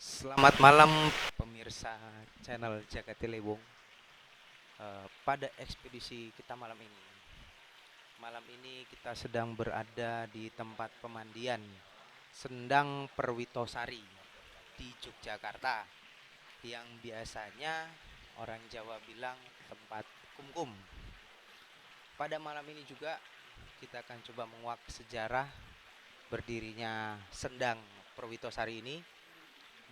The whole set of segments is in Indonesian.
Selamat malam pemirsa channel Jagatilewung. Pada ekspedisi kita malam ini kita sedang berada di tempat pemandian Sendang Perwitosari di Yogyakarta, yang biasanya orang Jawa bilang tempat kumkum. Pada malam ini juga kita akan coba menguak sejarah berdirinya Sendang Perwitosari ini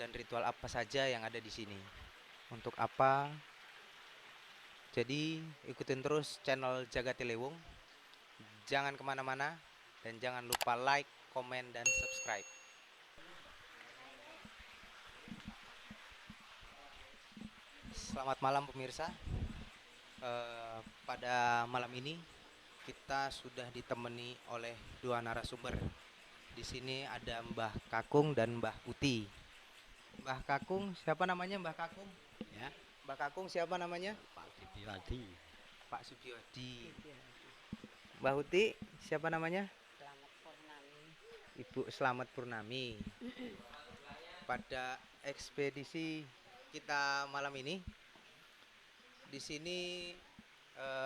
dan ritual apa saja yang ada di sini. Untuk apa? Jadi ikutin terus channel Jagatilewung. Jangan kemana-mana dan jangan lupa like, komen, dan subscribe. Selamat malam pemirsa. Pada malam ini kita sudah ditemani oleh dua narasumber. Di sini ada Mbah Kakung dan Mbah Uti. Mbah Kakung, siapa namanya Mbah Kakung? Ya, Mbah Kakung siapa namanya? Pak Supiwadi. Pak Supiwadi. Mbah Uti siapa namanya? Selamat Purnami. Ibu Selamat Purnami. Pada ekspedisi kita malam ini, di sini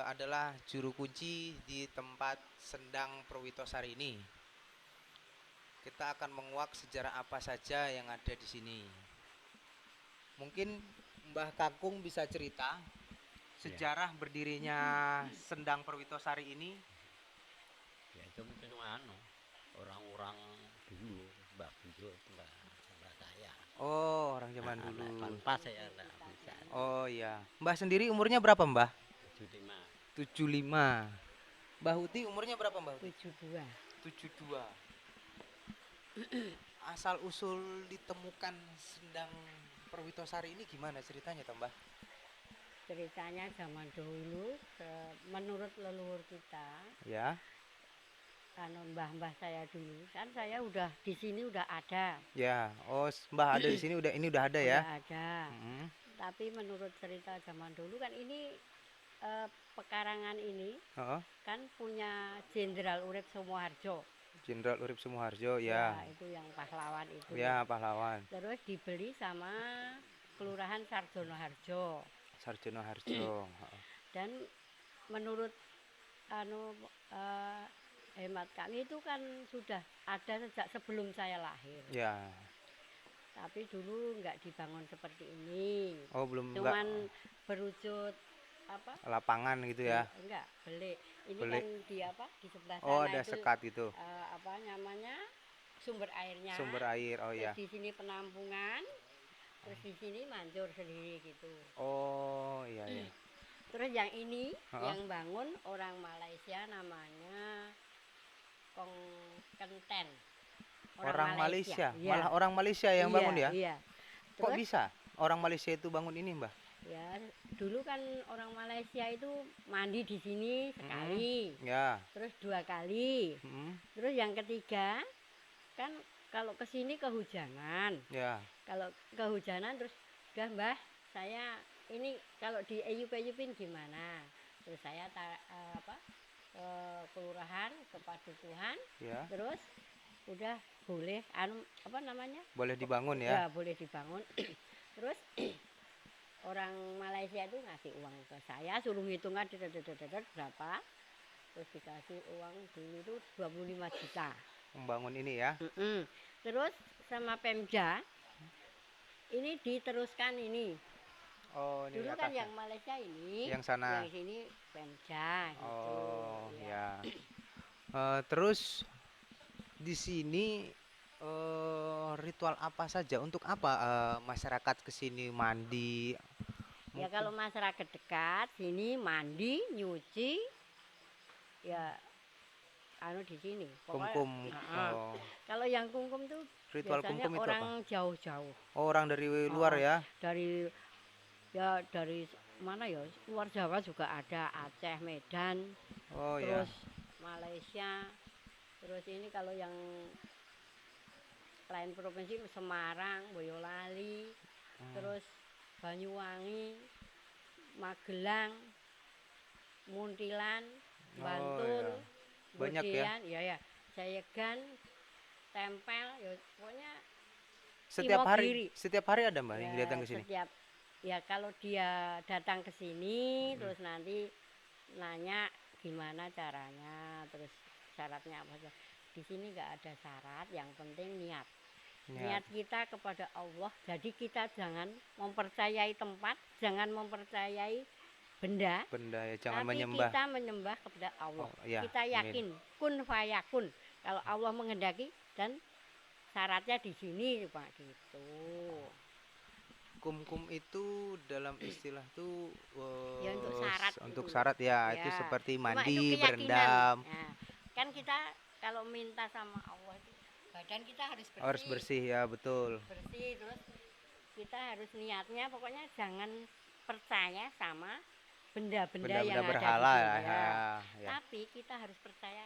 adalah juru kunci di tempat Sendang Perwitosari ini. Kita akan menguak sejarah apa saja yang ada di sini. Mungkin Mbah Kakung bisa cerita sejarah berdirinya Sendang Perwitosari ini. Ya itu mungkin orang-orang dulu, Mbak Bujur, Mbak saya. Oh, orang zaman dulu. Tanpa saya enggak bisa. Oh iya. Mbah sendiri umurnya berapa, Mbah? 75. 75. Mbah Uti umurnya berapa, Mbah Uti? 72. 72. Asal usul ditemukan Sendang Perwitosari ini gimana ceritanya, toh, Mbah? Ceritanya zaman dulu, menurut leluhur kita, Ya. mbah-mbah saya dulu, kan saya udah di sini udah ada. Ya. Oh, Mbah ada di sini udah ada ya. Udah ada. Mm-mm. Tapi menurut cerita zaman dulu kan ini pekarangan ini Oh, kan punya Jenderal Urip Sumoharjo. Jenderal Urip Sumoharjo ya. Ya, itu yang pahlawan itu. Ya, pahlawan. Terus dibeli sama Kelurahan Sarjono Harjo. Sarjono Harjo. Dan menurut hemat kami itu kan sudah ada sejak sebelum saya lahir. Ya. Tapi dulu nggak dibangun seperti ini. Oh, belum Cuman berwujud apa? lapangan gitu ya. Enggak, belik. Ini Belik. kan di apa? Di sebelah sana Oh, ada itu sekat gitu. apa namanya? Sumber airnya. Sumber air. Oh Terus ya. di sini penampungan. Terus di sini manjur sendiri gitu. Oh, iya ya. Terus yang ini Oh. yang bangun orang Malaysia namanya Kong Kenten. Orang Malaysia. Iya. Malah orang Malaysia yang Iya, bangun ya. Iya. Kok Terus, bisa orang Malaysia itu bangun ini, Mbah? ya dulu kan orang Malaysia itu mandi di sini sekali, Ya. terus 2 kali, Mm-mm. terus yang ketiga kan kalau ke sini kehujanan, Ya. kalau kehujanan terus udah Mbah saya ini kalau di eyup-eyupin gimana, terus saya ke kelurahan ke padukuhan, Ya. terus udah boleh apa namanya Boleh dibangun ya. ya boleh dibangun. Terus orang Malaysia itu ngasih uang ke saya, suruh ngitungan berapa, terus dikasih uang dulu itu 25 juta. Membangun ini ya. Terus sama Pemda ini diteruskan ini. Oh, ini Dulu kan atasnya. yang Malaysia ini, Yang sana. yang sini Pemda gitu. Oh, Ya. ya. Terus di sini ritual apa saja? Untuk apa masyarakat ke sini mandi? Ya kalau masyarakat dekat sini mandi, nyuci, ya di sini. Pokoknya, Kumkum. Heeh. Oh, Kalau yang kungkum tuh ritual biasanya kumkum itu orang apa? jauh-jauh Oh, orang dari luar ya. dari dari mana ya, luar Jawa juga ada, Aceh, Medan, Oh ya. terus Malaysia, terus ini kalau yang lain provinsi Semarang, Boyolali, terus Banyuwangi, Magelang, Muntilan, Bantul, ya. Banyak ya. kemudian ya Jayegan, Tempel, ya pokoknya Imogiri. Setiap hari ada Mbah yang Ya, datang ke sini. setiap ya kalau dia datang ke sini Hmm. terus nanti nanya gimana caranya, terus syaratnya apa aja. Di sini nggak ada syarat, yang penting niat. Niat. Niat kita kepada Allah. Jadi kita jangan mempercayai tempat, jangan mempercayai benda, Benda ya, jangan tapi menyembah. kita menyembah kepada Allah. Oh, ya, Kita amin. yakin kun fayakun. Kalau Allah menghendaki dan syaratnya di sini Pak gitu. Kum-kum itu dalam istilah tuh Ya untuk syarat untuk itu. syarat ya, itu Ya. seperti Cuma itu mandi, keyakinan. berendam, Nah, kan kita kalau minta sama Allah itu badan kita harus bersih. harus bersih ya, betul. Bersih, terus kita harus niatnya pokoknya jangan percaya sama benda-benda yang Benda-benda ada di berhala sini. ya, Ya. ya, Tapi kita harus percaya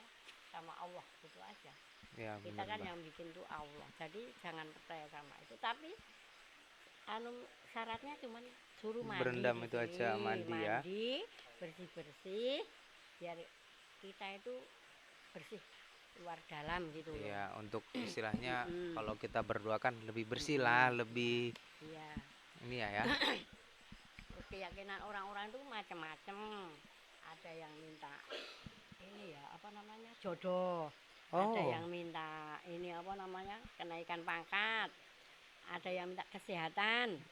sama Allah gitu aja. ya, Kita benar, kan Mbah. yang bikin itu Allah. Jadi jangan percaya sama itu. Tapi syaratnya cuman suruh mandi. Berendam di itu sini. aja, mandi ya. Mandi, bersih-bersih biar kita itu bersih luar dalam gitu loh. Ya, untuk istilahnya Mm-mm. kalau kita berdoa kan lebih bersih lah, lebih Iya. ini ya. Terus keyakinan orang-orang itu macam-macam. Ada yang minta ini ya apa namanya jodoh. Ada Oh, yang minta ini apa namanya kenaikan pangkat. Ada yang minta kesehatan.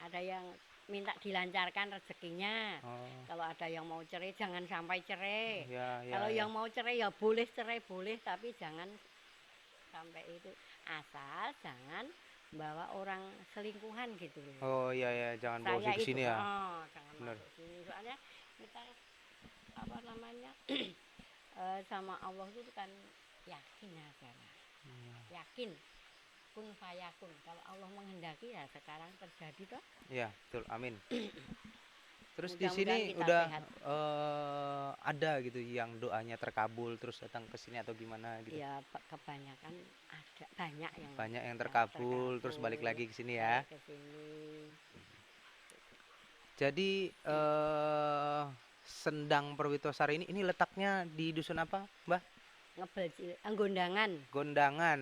Ada yang minta dilancarkan rezekinya. oh, Kalau ada yang mau cerai jangan sampai cerai. ya, ya, Kalau ya. yang mau cerai ya boleh cerai boleh tapi jangan sampai itu, asal jangan bawa orang selingkuhan gitu loh. Oh, ya, ya, jangan bawa Saya ke itu sini ya. jangan Bener. masuk sini soalnya kita apa namanya sama Allah itu kan yakin aja lah. Yakin kun fayakun, kalau Allah menghendaki ya sekarang terjadi toh. Ya, betul. Amin. Terus di Mudah-mudahan sini kita udah sehat. ada gitu yang doanya terkabul terus datang ke sini atau gimana gitu. Ya kebanyakan ada banyak yang Banyak yang ya, terkabul terus balik lagi ke sini ya. balik ke sini. Jadi Sendang Perwitosari ini letaknya di dusun apa, Mbah? Ngebel Anggondangan. Gondangan,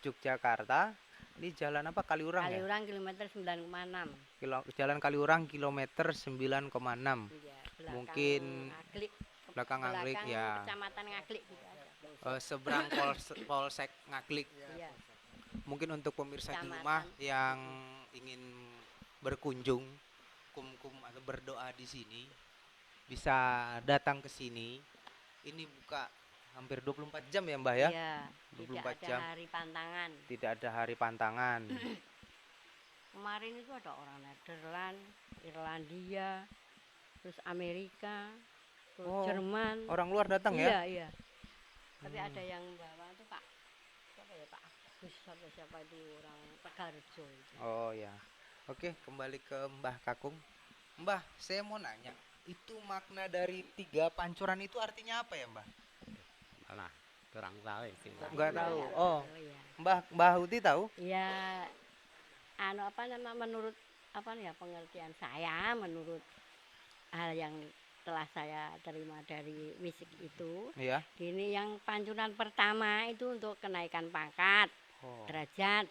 Yogyakarta. Di jalan apa? Kaliurang ya? Kaliurang kilometer 9,6. Jalan Kaliurang kilometer 9,6. Iya, Mungkin Ngaglik, belakang Ngaglik, ya. Kecamatan Ngaglik gitu aja. Seberang Polsek Ngaglik. Iya. Mungkin untuk pemirsa di Kecamatan. rumah yang ingin berkunjung kum-kum atau berdoa di sini bisa datang ke sini. Ini buka hampir 24 jam ya, Mbah ya? Iya, 24 tidak ada jam. hari pantangan. Tidak ada hari pantangan. Kemarin itu ada orang Nederland, Irlandia, terus Amerika, terus Oh, Jerman. Orang luar datang Iya, ya? iya. Tapi ada yang bawa tuh Pak, siapa ya Pak Agus, siapa itu orang Tegalrejo itu. Oh ya. Oke, kembali ke Mbah Kakung. Mbah, saya mau nanya, itu makna dari 3 pancuran itu artinya apa ya, Mbah? Malah kurang tahu itu. Enggak tahu. Iya. Oh, Iya. Mbah Huti tahu? Ya, apa nama menurut apa ya pengertian saya, menurut hal yang telah saya terima dari misik itu, Iya. ini yang pancuran pertama itu untuk kenaikan pangkat, Oh, derajat.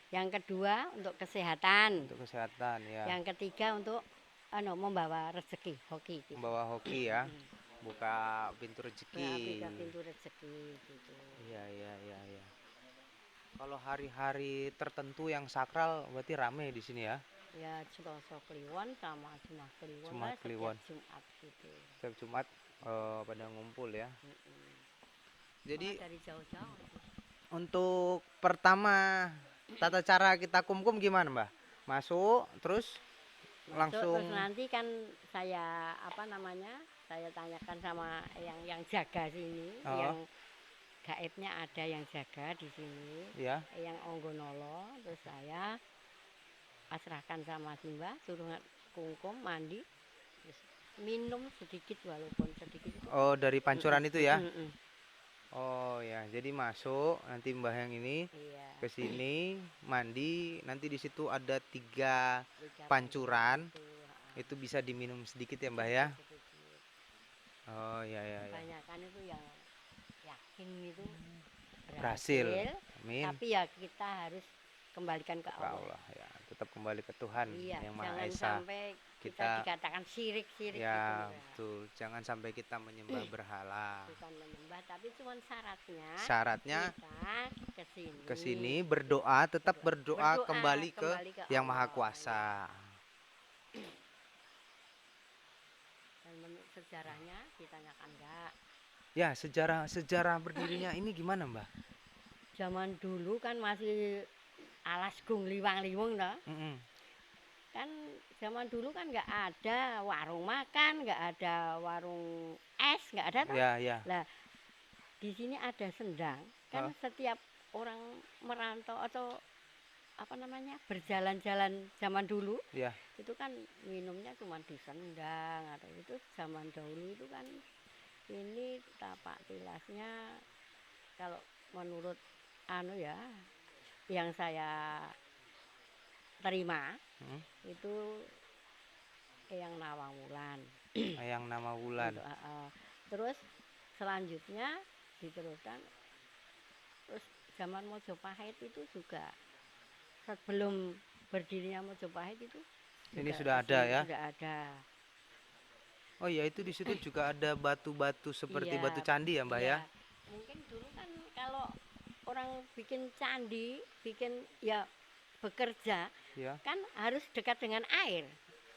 Yang kedua untuk kesehatan. untuk kesehatan ya. Yang ketiga untuk membawa rezeki, hoki. Gitu. Membawa hoki ya. Buka pintu rezeki. Buka pintu rezeki gitu. Iya, iya, iya, iya. Kalau hari-hari tertentu yang sakral berarti rame di sini ya. Ya Selasa Kliwon sama Jumat Kliwon Jumat lah, setiap Kliwon. Jumat gitu. Setiap Jumat pada ngumpul ya. Mm-mm. Jadi Dari jauh-jauh. untuk pertama tata cara kita kumkum gimana, Mbah? Masuk terus Masuk, langsung terus nanti kan saya apa namanya? Saya tanyakan sama yang jaga sini, Oh. yang gaibnya ada yang jaga di sini, ya. yang Onggonolo, terus saya pasrahkan sama Simba, suruh kungkum mandi, terus minum sedikit walaupun sedikit. Oh, dari pancuran itu ya. Mm-mm. Oh ya, jadi masuk nanti Mbah yang ini Iya. ke sini mandi, nanti di situ ada 3 Tiga pancuran. itu, Itu bisa diminum sedikit ya, Mbah ya. sedikit. Oh ya, ya, ya. Kebanyakan itu yang yakin itu Berhasil. Amin. tapi ya kita harus kembalikan ke ke Allah. Allah ya. Tetap kembali ke Tuhan Iya, yang Maha jangan Esa. sampai kita Kita dikatakan syirik-syirik gitu ya loh ya. betul. Jangan sampai kita menyembah berhala. Bukan menyembah, tapi cuma syaratnya Syaratnya kita ke kesini sini berdoa, tetap berdoa berdoa kembali ke Yang Maha Allah. Kuasa. Dan menurut sejarahnya ditanyakan enggak. Ya, sejarah berdirinya ini gimana, Mbah? Zaman dulu kan masih alas gung liwang-liwung toh. Mm-mm. Kan zaman dulu kan nggak ada warung makan, nggak ada warung es, nggak ada toh. Ya, ya. Lah di sini ada sendang. Kan Hah? setiap orang merantau atau apa namanya berjalan-jalan zaman dulu Ya. itu kan minumnya cuma di sendang atau itu zaman dahulu itu kan ini tapak tilasnya kalau menurut anu ya yang saya terima Hmm? itu Eyang Nawang-Wulan. Yang nama bulan. Gitu, terus selanjutnya diteruskan terus zaman Mojopahit itu juga sebelum berdirinya Mojopahit itu Ini juga sudah di ada sini ya. sudah ada. Oh iya, itu di situ juga ada batu-batu seperti Iya, batu candi ya, Mbah ya? iya. Mungkin dulu kan kalau orang bikin candi, bikin ya bekerja Ya. kan harus dekat dengan air.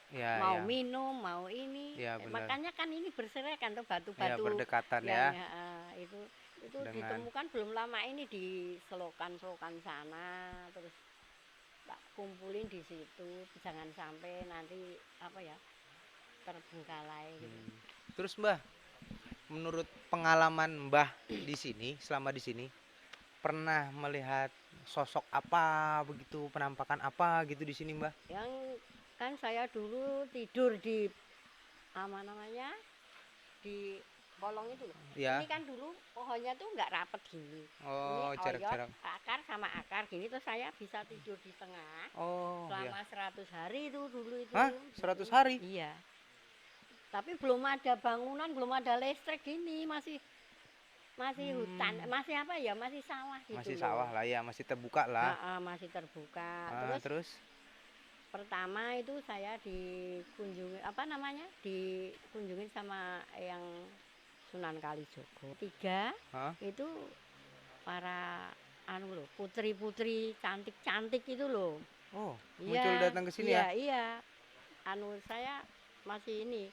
Ya, Mau ya. minum, mau ini. Ya, benar. Makanya kan ini berserakan tuh Ya, batu-batu berdekatan yang ya. itu Dengan ditemukan belum lama ini di selokan-selokan sana terus tak kumpulin di situ jangan sampai nanti apa ya terbengkalai gitu. Terus Mbah, menurut pengalaman Mbah di sini, selama di sini, pernah melihat sosok apa begitu, penampakan apa gitu di sini, Mbah? Yang kan saya dulu tidur di apa namanya di kolong itu loh. Ya. Ini kan dulu pohonnya tuh nggak rapet gini. Oh, Ini jarak-jarak. akar sama akar gini terus saya bisa tidur di tengah Oh, ya. selama 100 hari itu dulu itu. Hah? 100 hari? Iya. Tapi belum ada bangunan, belum ada listrik gini, masih hutan, masih apa ya, masih sawah gitu. Masih loh. sawah lah ya, masih terbuka lah. Masih terbuka. Terus? Pertama itu saya dikunjungi apa namanya? Dikunjungi sama yang Sunan Kalijogo. 3 Hah? itu para anu loh, putri-putri cantik-cantik itu loh. Oh, Iya, muncul datang ke sini iya, ya? Iya. Anu saya masih ini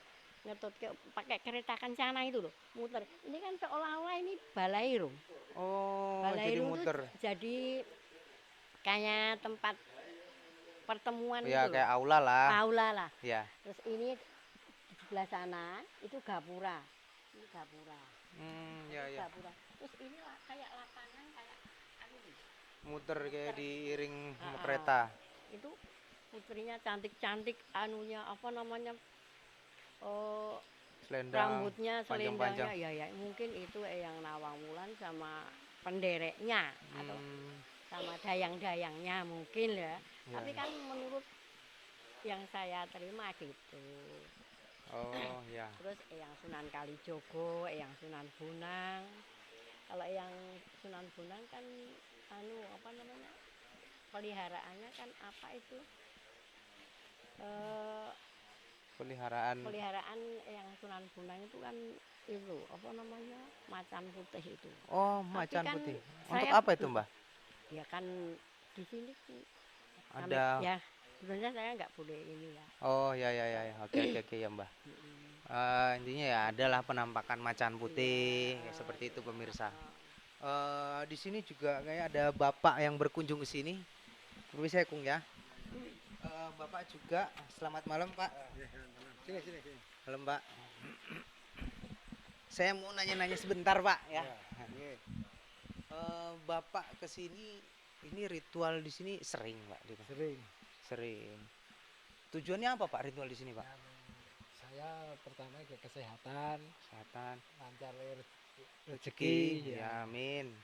ngetot pakai kereta kencana itu loh, muter. Ini kan seolah-olah ini balairung. Oh, jadi Balairung itu muter. jadi kayak tempat pertemuan Ya, gitu kayak loh. aula lah. Aula lah. Ya. Terus ini di sebelah sana itu gapura. Ini gapura. Ya, ya. Gapura. Terus ini kayak lapangan kayak anu nih. Muter kayak diiring sama Ah, kereta. Itu putrinya cantik-cantik anunya apa namanya? Oh, Selendang rambutnya panjang-panjang. selendangnya ya mungkin itu Eyang Nawang-Wulan sama pendereknya atau sama dayang-dayangnya mungkin ya. Ya, Tapi ya. kan menurut yang saya terima gitu. Oh, ya. Terus Eyang Sunan Kalijogo, Eyang Sunan Bonang. Kalau Eyang Sunan Bonang kan anu apa namanya? Peliharaannya kan apa itu? Peliharaan. Peliharaan Eyang Sunan Bonang itu kan itu apa namanya? Macan putih itu. Oh, Tapi macan kan putih. Untuk saya apa itu, Mbah? ya kan di sini Ada. ya sebenarnya saya nggak boleh ini ya. Oh, ya, ya, ya, ya. Oke, oke, oke ya, Mbah. Intinya ya adalah penampakan macan putih ya, seperti itu pemirsa. Di sini juga kayak ada bapak yang berkunjung ke sini. Permisi Kung ya. Bapak juga. Selamat malam Pak. Sini, sini, sini. Halo Mbak. Saya mau nanya-nanya sebentar Pak ya. Bapak ke sini, ini ritual di sini sering Pak? Sering. Sering. Tujuannya apa Pak ritual di sini Pak? Saya pertama ke kesehatan, Kesehatan, lancar rezeki, ya. ya amin.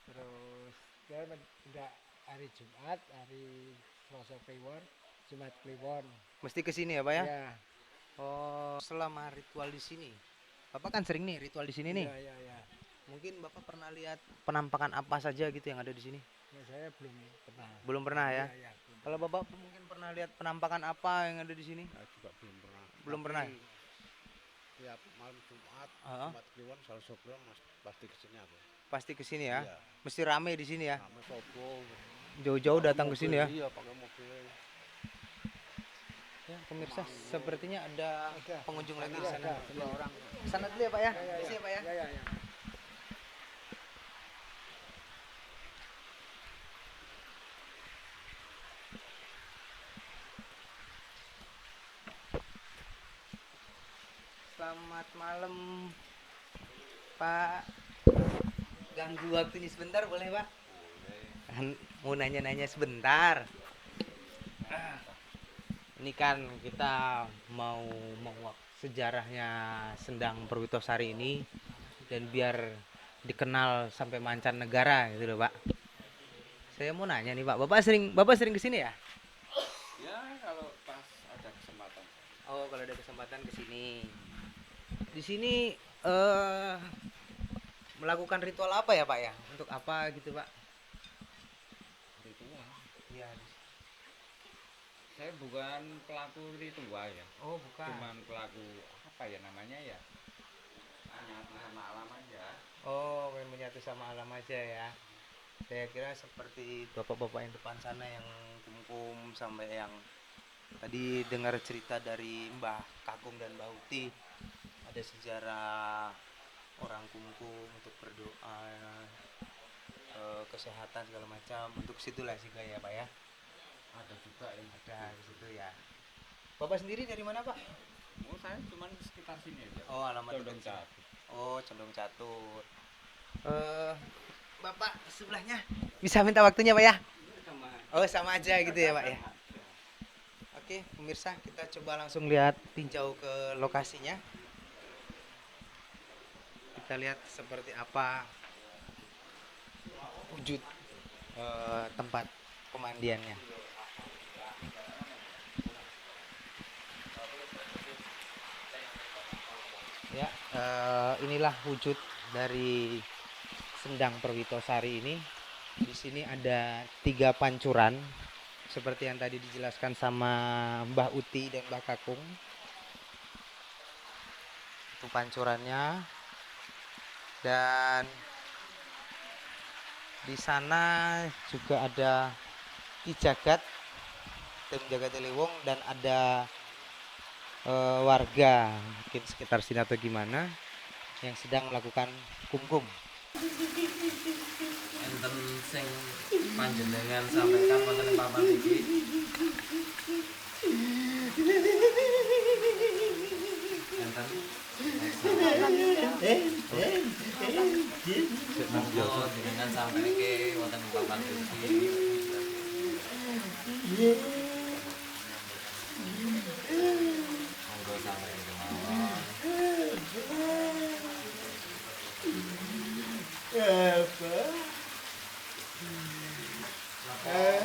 Terus dia udah hari Jumat, hari Selasa Kliwon, Jumat Kliwon. Mesti ke sini ya Pak ya? Ya. Oh, selama ritual di sini. Bapak kan sering nih ritual di sini nih. Iya, iya, iya. Mungkin Bapak pernah lihat penampakan apa saja gitu yang ada di sini? Nah, saya belum pernah. Belum pernah ya? Iya, belum Kalau pernah. Bapak mungkin pernah lihat penampakan apa yang ada di sini? Saya juga belum pernah. Belum Tapi pernah. tiap malam Jumat, Heeh. Jumat Kliwon, Salsa Kliwon pasti kesini aku. Pasti ke sini ya. Iya. Mesti rame di sini ya. Rame sobo. Jauh-jauh Pakai datang ke sini mobil, ya. Iya, pakai mobil. Ya, pemirsa, sepertinya ada Ada. pengunjung lagi di Ada, sana. ada. Dua orang. Sana dulu ya, Pak ya. Ya, Di sini ya, Pak ya. ya, ya, ya. Selamat malam, Pak. Ganggu waktunya sebentar boleh, Pak? Mau nanya-nanya sebentar. Ini kan kita mau menguak sejarahnya Sendang Perwitosari ini dan biar dikenal sampai mancanegara gitu loh, Pak. Saya mau nanya nih, Pak. Bapak sering kesini ya? Ya, kalau pas ada kesempatan. Oh, kalau ada kesempatan ke sini. Di sini eh melakukan ritual apa ya, Pak ya? Untuk apa gitu, Pak? Ritual. Iya. Saya bukan pelaku ritual ya, Oh, bukan. cuman pelaku apa ya namanya ya, nyatu sama alam aja. Oh, main menyatu sama alam aja ya. Saya kira seperti bapak-bapak yang depan sana yang kumkum sampai yang tadi dengar cerita dari Mbah Kakung dan Mbah Uti. Ada sejarah orang kumkum untuk berdoa, kesehatan segala macam. Untuk situlah sih ya, Pak ya. Ada juga yang Ada di situ ya. Bapak sendiri dari mana, Pak? oh saya cuman sekitar sini aja. Oh, alamat Condong dekat sini. Jati. Oh, Condong Catur. Bapak sebelahnya bisa minta waktunya, Pak ya? Oh, sama aja gitu ya, Pak ya. Oke, pemirsa, kita coba langsung lihat tinjau ke lokasinya. Kita lihat seperti apa wujud tempat pemandiannya. Ya, inilah wujud dari Sendang Perwitosari ini. Di sini ada 3 pancuran seperti yang tadi dijelaskan sama Mbah Uti dan Mbah Kakung. Itu pancurannya. Dan di sana juga ada Ki Jagat, tim Jagat Teliwung, dan ada warga mungkin sekitar sini atau gimana yang sedang melakukan kumkum. Enten sing panjenengan sampaikan wonten ing papan iki. Enten oh jenengan sampaikan wonten ing papan iki. Monggo sampaikan kemawon.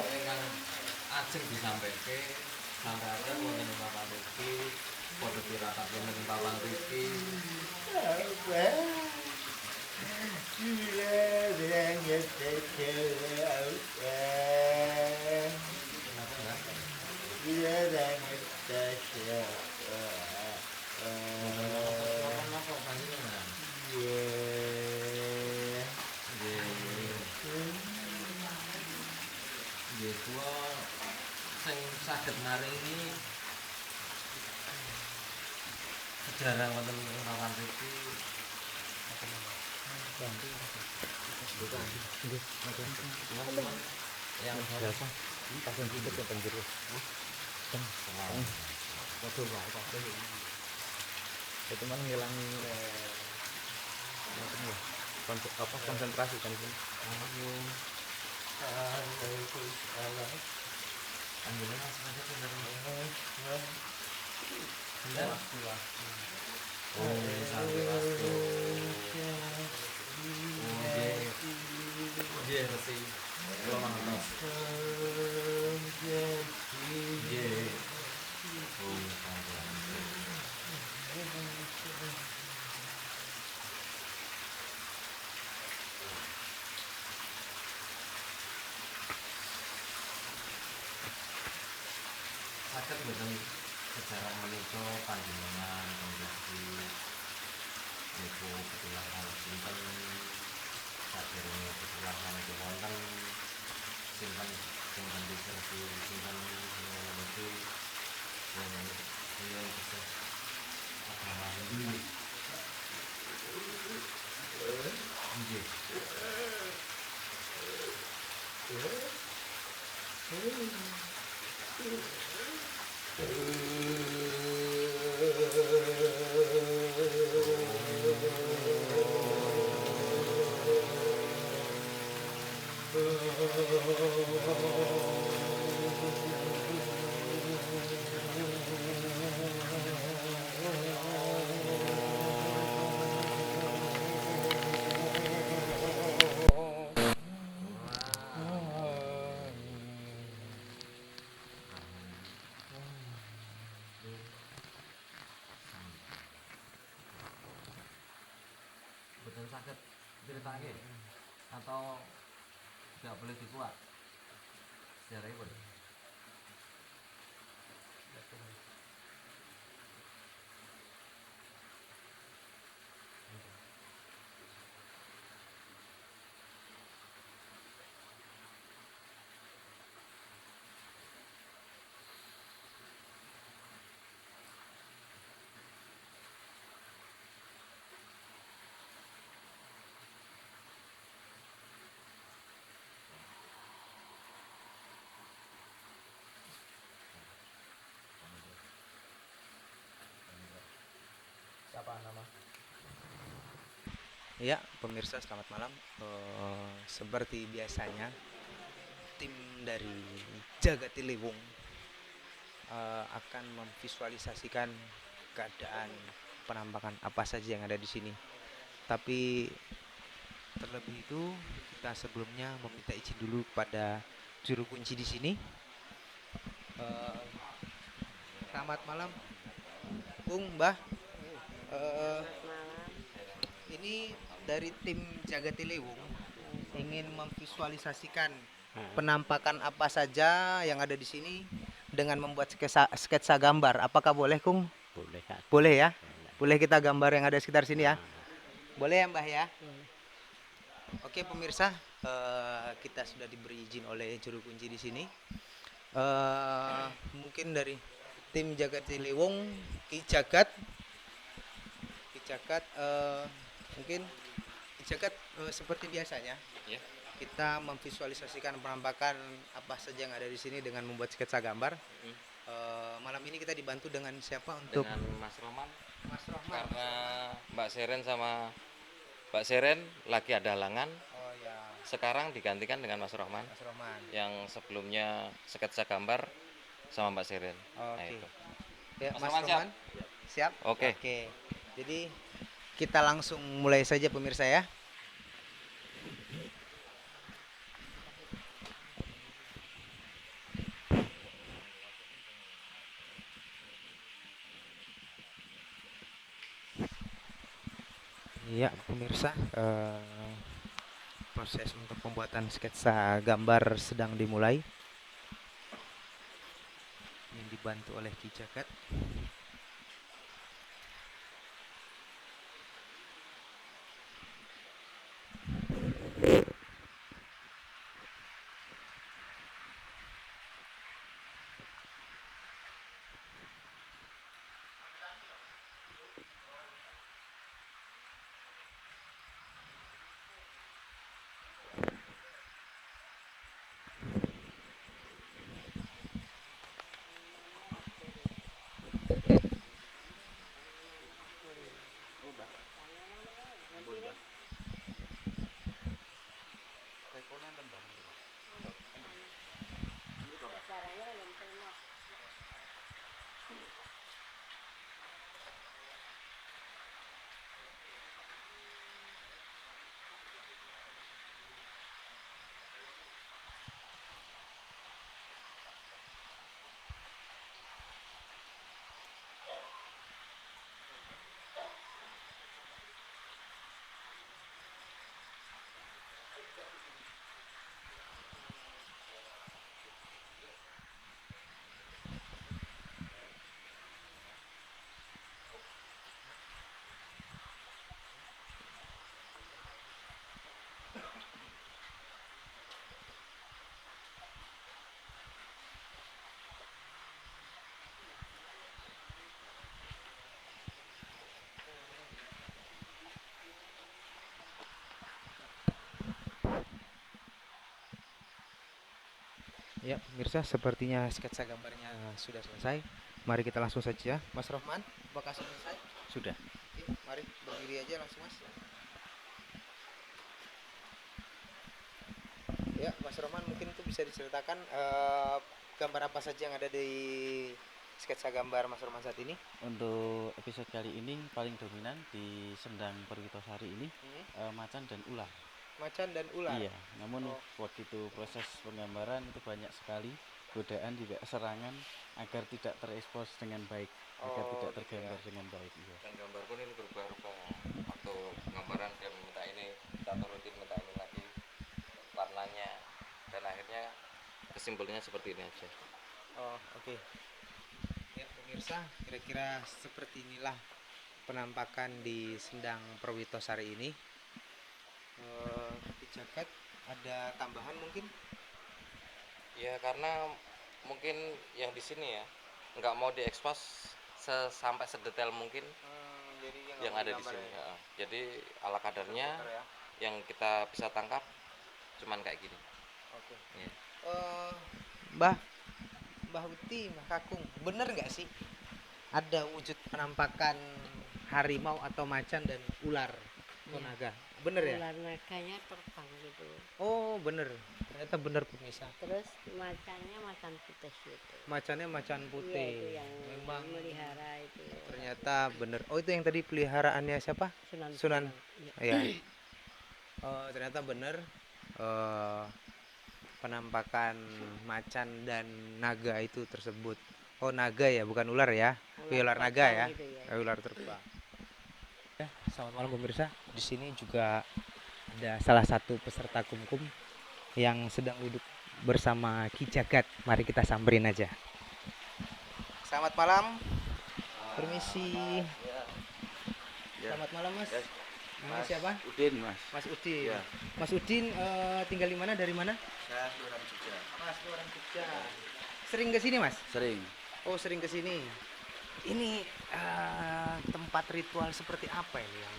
Ingkang ajeng disampaikan sampaikan wonten ing papan iki padha tirakat wonten ing papan iki. Kenapa enggak? Napa panjenengan? Nggih kula sing saged maringi sejarah wonten ing papan iki yang biasa pasang tiket ke penjuru. Itu mah ngilangi konsentrasi kan itu. Panjenengan sengaja bener. Bener. Oh, sampai waktu. Nggih, mesti kula mangertos. Nggih. Oh, sampai waktu. sakit mboten sejarah menika panjenengan kondisi niku petulahan sinten sadèrèngé petulahan niku wonten sinten sing kanthi versi sinten niki yang kisah agama Hindu nggih. Betul sakit ceritanya atau tidak boleh dikuat sejarahnya boleh. Siapa nama? Ya, pemirsa selamat malam. Seperti biasanya, tim dari Jagatiliwung akan memvisualisasikan keadaan penampakan apa saja yang ada di sini. Tapi terlebih itu kita sebelumnya meminta izin dulu kepada juru kunci di sini. Eh, Selamat malam, Bung, Mbah. Ini dari tim Jagatiliwung ingin memvisualisasikan penampakan apa saja yang ada di sini dengan membuat sketsa gambar. Apakah boleh, Kung? Boleh, Kak. Boleh ya? Boleh kita gambar yang ada sekitar sini ya? Boleh ya, Mbah ya? Oke, pemirsa, kita sudah diberi izin oleh juru kunci di sini. Mungkin dari tim Jagatiliwung, Ki Jagat, mungkin Ki Jagat, seperti biasanya, Ya. kita memvisualisasikan penampakan apa saja yang ada di sini dengan membuat sketsa gambar. Malam ini kita dibantu dengan siapa untuk Dengan Mas Roman Mas Rohman? karena Mbak Seren sama Mbak Seren lagi ada halangan. Oh ya, Sekarang digantikan dengan Mas Rohman Mas Rohman. yang sebelumnya sketsa gambar sama Mbak Seren. Nah, Oke. itu. Ya, Mas Mas Rohman siap? Rohman. Siap? Oke. Jadi kita langsung mulai saja pemirsa ya. Iya pemirsa, proses untuk pembuatan sketsa gambar sedang dimulai. Yang dibantu oleh Ki Jagat. Ya, pemirsa, sepertinya sketsa gambarnya sudah selesai. Mari kita langsung saja. Mas Rohman, apakah sudah selesai? Sudah. Oke, mari berdiri aja langsung, Mas. Ya, Mas Rohman, mungkin itu bisa diceritakan gambar apa saja yang ada di sketsa gambar Mas Rohman saat ini? Untuk episode kali ini paling dominan di Sendang Perwitosari ini macan dan ular. Macan dan ular. Iya, namun Oh. waktu itu proses penggambaran itu banyak sekali godaan juga serangan agar tidak terekspos dengan baik, agar Oh, tidak gitu tergambar ya. dengan baik. Iya. Dan gambar pun ini berubah-ubah waktu gambaran dia minta ini, kita turutin minta ini lagi warnanya, dan akhirnya kesimpulannya seperti ini aja. Oh, oke. Ya, pemirsa, kira-kira seperti inilah penampakan di Sendang Perwitosari ini. Di jaket ada tambahan mungkin? Ya karena mungkin yang di sini ya nggak mau diekspos sampai sedetail mungkin Jadi yang ada di sini. Ya. Jadi ala kadarnya yang kita bisa tangkap cuman kayak gini. Oke. Iya. Mbah, Mbah Uti, Mbah Kakung, bener nggak sih ada wujud penampakan harimau atau macan dan ular atau Iya. naga? Bener ya? Ular naganya terbang gitu. Oh, bener. Ternyata bener pemirsa. Terus macannya macan putih gitu. Macannya macan Iya, putih. itu yang Memang melihara itu. ternyata bener. Oh, itu yang tadi peliharaannya siapa? Sunan. Iya. Iya. Oh, ternyata bener. Penampakan macan dan naga itu tersebut. Oh, naga ya, bukan ular ya. Ular naga ya. terbang gitu ya. Ular terbang. Ya, selamat malam pemirsa. Di sini juga ada salah satu peserta kumkum yang sedang duduk bersama Ki Jagat. Mari kita samperin aja. Selamat malam. Permisi. Selamat malam, Mas. Namanya siapa? Udin, Mas. Mas Udin. Ya. Mas Udin tinggal di mana? Dari mana? Saya orang Jogja. Mas, orang Jogja. Sering ke sini, Mas? Sering. Oh, sering ke sini. Ini tempat ritual seperti apa ini yang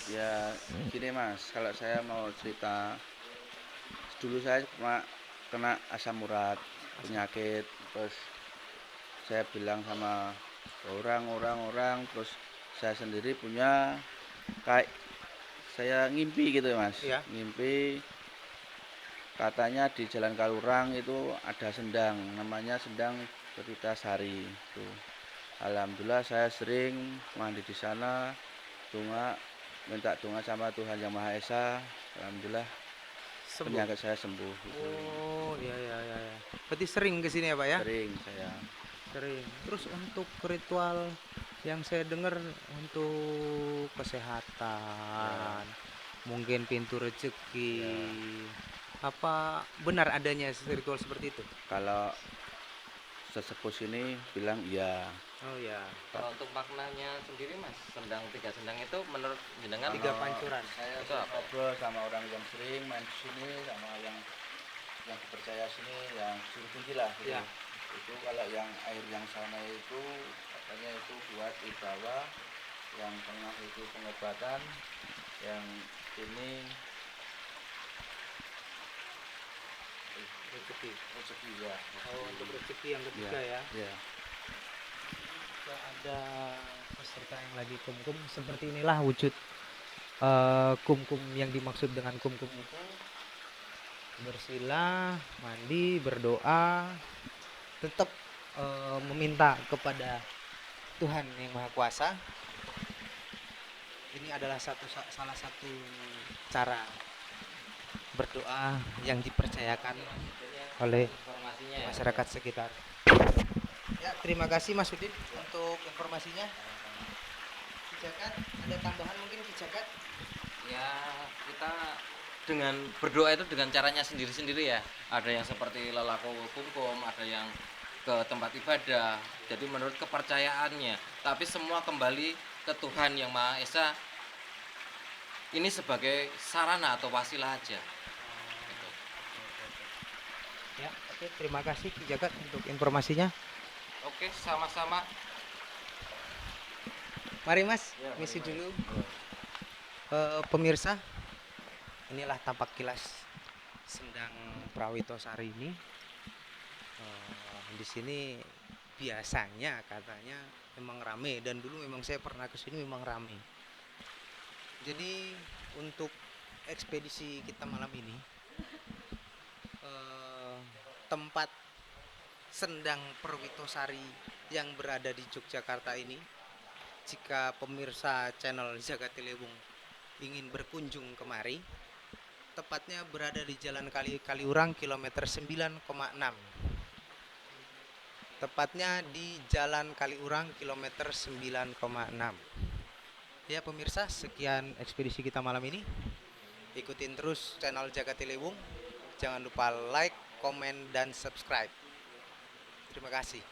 Ya gini Mas, kalau saya mau cerita, dulu saya kena asam urat, penyakit, terus saya bilang sama orang, terus saya sendiri punya kayak saya ngimpi gitu Mas. Iya. Ngimpi katanya di Jalan Kalurang itu ada sendang, namanya Sendang Perwitasari itu. Alhamdulillah saya sering mandi di sana, minta doa sama Tuhan Yang Maha Esa. Alhamdulillah sembuh? penyakit saya sembuh. Gitu. Oh, iya. Berarti sering ke sini ya, Pak ya? Sering saya. Sering. Terus untuk ritual yang saya dengar untuk kesehatan, mungkin pintu rezeki. Apa benar adanya ritual seperti itu? Kalau sesepuh sini bilang iya. Oh ya. Kalau untuk maknanya sendiri Mas, tiga sendang itu menurut jenengan Tiga pancuran. Saya Itu apa? ngobrol sama orang yang sering main di sini, sama yang dipercaya sini, yang suruh tinggi lah. Gitu. Iya. Itu kalau yang air yang sana itu katanya itu buat wibawa, yang tengah itu pengobatan, yang ini rezeki ya. Oh, untuk rezeki yang ketiga ya. Ya. Jika ada peserta yang lagi kumkum, seperti inilah wujud kumkum yang dimaksud dengan kumkum itu. Bersila, mandi, berdoa, tetap meminta kepada Tuhan Yang Maha Kuasa. Ini adalah salah satu cara berdoa yang dipercayakan oleh informasinya ya? masyarakat sekitar. Ya, terima kasih Mas Udin untuk informasinya. Ki Jagat, ada tambahan mungkin Ki Jagat? Ya kita dengan berdoa itu dengan caranya sendiri-sendiri ya. Ada yang seperti lelaku kumkum, ada yang ke tempat ibadah. Jadi menurut kepercayaannya. Tapi semua kembali ke Tuhan Yang Maha Esa. Ini sebagai sarana atau wasilah aja. Ya, oke, terima kasih Ki Jagat untuk informasinya. Oke, sama-sama. Mari Mas, misi dulu. Pemirsa, inilah tampak kilas Sendang Prawitosari ini di sini biasanya katanya memang rame, dan dulu memang saya pernah ke sini memang rame. Jadi untuk ekspedisi kita malam ini, tempat Sendang Perwitosari yang berada di Yogyakarta ini, jika pemirsa channel Jagatilewung ingin berkunjung kemari, tepatnya berada di Jalan Kaliurang kilometer 9,6. Tepatnya di Jalan Kaliurang kilometer 9,6. Ya pemirsa, sekian ekspedisi kita malam ini. Ikutin terus channel Jagatilewung. Jangan lupa like, komen, dan subscribe. Terima kasih.